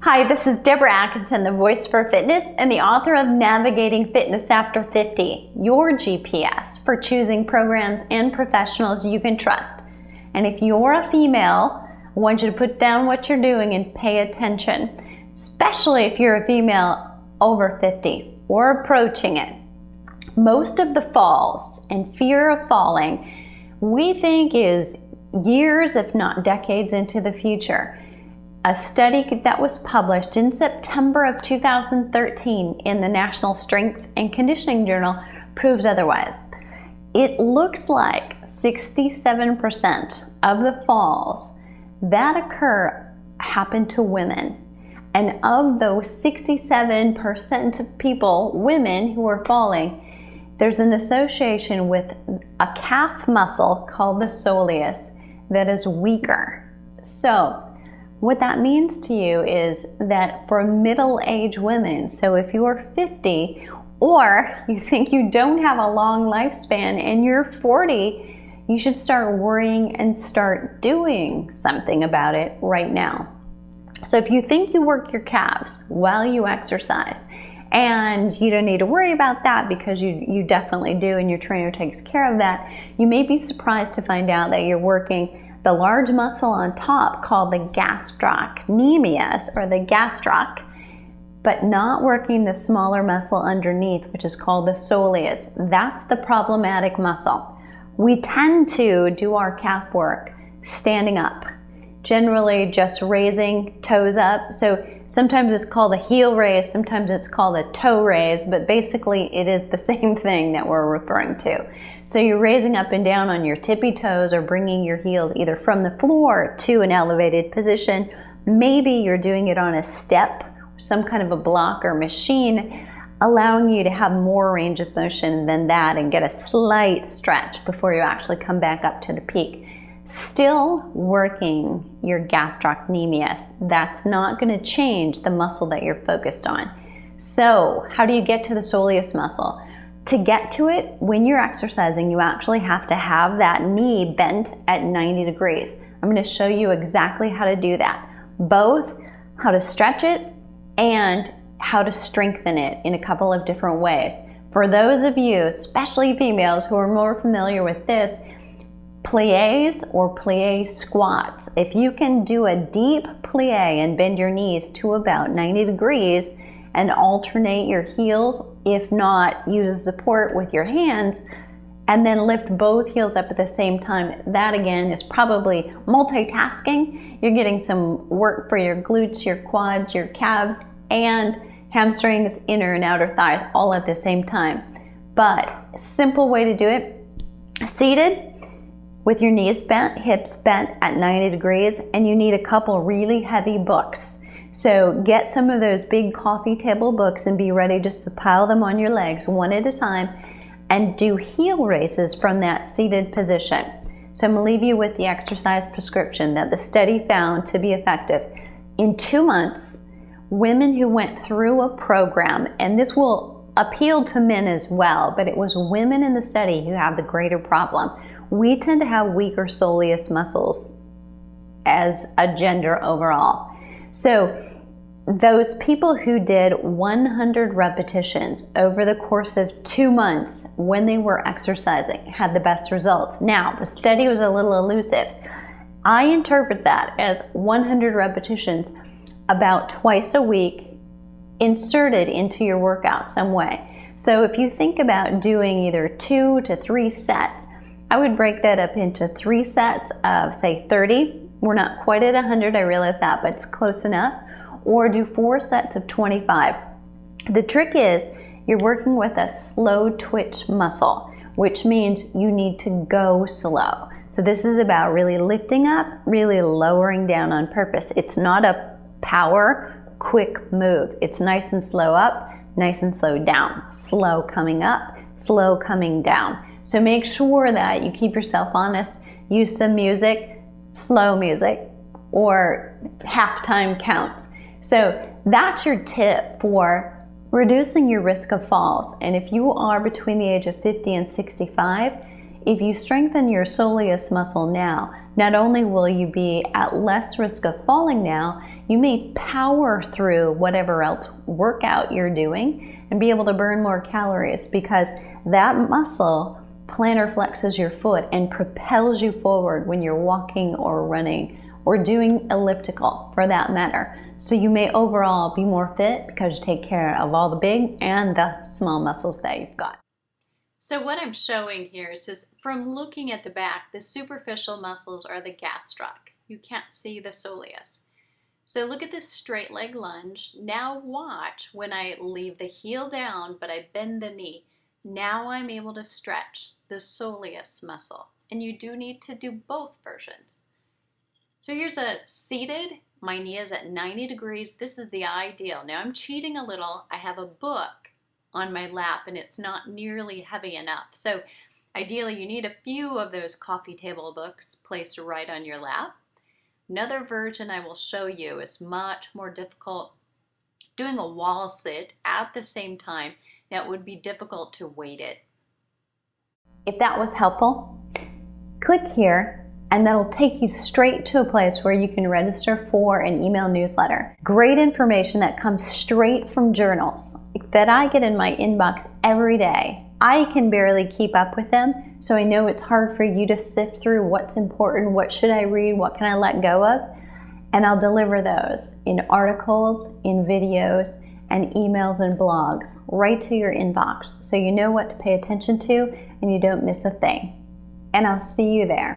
Hi, this is Deborah Atkinson, the voice for fitness and the author of Navigating Fitness After 50, your GPS for choosing programs and professionals you can trust. And if you're a female, I want you to put down what you're doing and pay attention, especially if you're a female over 50 or approaching it. Most of the falls and fear of falling we think is years, if not decades, into the future. A study that was published in September of 2013 in the National Strength and Conditioning Journal proves otherwise. It looks like 67% of the falls that occur happen to women. And of those 67% of people, women who are falling, there's an association with a calf muscle called the soleus that is weaker. So what that means to you is that for middle-aged women, so if you're 50 or you think you don't have a long lifespan and you're 40, you should start worrying and start doing something about it right now. So if you think you work your calves while you exercise, and you don't need to worry about that because you definitely do and your trainer takes care of that, you may be surprised to find out that you're working the large muscle on top called the gastrocnemius or the gastroc, but not working the smaller muscle underneath, which is called the soleus. That's the problematic muscle. We tend to do our calf work standing up, generally just raising toes up. So sometimes it's called a heel raise, sometimes it's called a toe raise, but basically it is the same thing that we're referring to. So you're raising up and down on your tippy toes or bringing your heels either from the floor to an elevated position. Maybe you're doing it on a step, some kind of a block or machine, allowing you to have more range of motion than that and get a slight stretch before you actually come back up to the peak. Still working your gastrocnemius. That's not going to change the muscle that you're focused on. So how do you get to the soleus muscle? To get to it, when you're exercising, you actually have to have that knee bent at 90 degrees. I'm going to show you exactly how to do that. Both how to stretch it and how to strengthen it in a couple of different ways. For those of you, especially females, who are more familiar with this, plies or plie squats. If you can do a deep plie and bend your knees to about 90 degrees and alternate your heels, if not use support with your hands, and then lift both heels up at the same time, that again is probably multitasking. You're getting some work for your glutes, your quads, your calves, and hamstrings, inner and outer thighs all at the same time. But a simple way to do it, seated, with your knees bent, hips bent at 90 degrees, and you need a couple really heavy books. So get some of those big coffee table books and be ready just to pile them on your legs one at a time and do heel raises from that seated position. So I'm going to leave you with the exercise prescription that the study found to be effective. In 2 months, women who went through a program, and this will appeal to men as well, but it was women in the study who have the greater problem. We tend to have weaker soleus muscles as a gender overall. So those people who did 100 repetitions over the course of 2 months when they were exercising had the best results. Now, the study was a little elusive. I interpret that as 100 repetitions about twice a week inserted into your workout some way. So if you think about doing either 2 to 3 sets, I would break that up into 3 sets of, say, 30. We're not quite at 100, I realize that, but it's close enough. Or do 4 sets of 25. The trick is you're working with a slow twitch muscle, which means you need to go slow. So this is about really lifting up, really lowering down on purpose. It's not a power, quick move. It's nice and slow up, nice and slow down. Slow coming up, slow coming down. So make sure that you keep yourself honest. Use some music, slow music, or halftime counts. So that's your tip for reducing your risk of falls. And if you are between the age of 50 and 65, if you strengthen your soleus muscle now, not only will you be at less risk of falling now, you may power through whatever else workout you're doing and be able to burn more calories, because that muscle plantar flexes your foot and propels you forward when you're walking or running or doing elliptical for that matter. So you may overall be more fit because you take care of all the big and the small muscles that you've got. So what I'm showing here is just from looking at the back, the superficial muscles are the gastroc. You can't see the soleus. So look at this straight leg lunge. Now watch when I leave the heel down, but I bend the knee. Now I'm able to stretch the soleus muscle. And you do need to do both versions. So here's a seated, my knee is at 90 degrees. This is the ideal. Now I'm cheating a little. I have a book on my lap and it's not nearly heavy enough. So ideally you need a few of those coffee table books placed right on your lap. Another version I will show you is much more difficult, doing a wall sit at the same time. Now it would be difficult to weight it. If that was helpful, click here and that'll take you straight to a place where you can register for an email newsletter. Great information that comes straight from journals that I get in my inbox every day. I can barely keep up with them, so I know it's hard for you to sift through what's important, what should I read, what can I let go of, and I'll deliver those in articles, in videos, and emails and blogs right to your inbox so you know what to pay attention to and you don't miss a thing. And I'll see you there.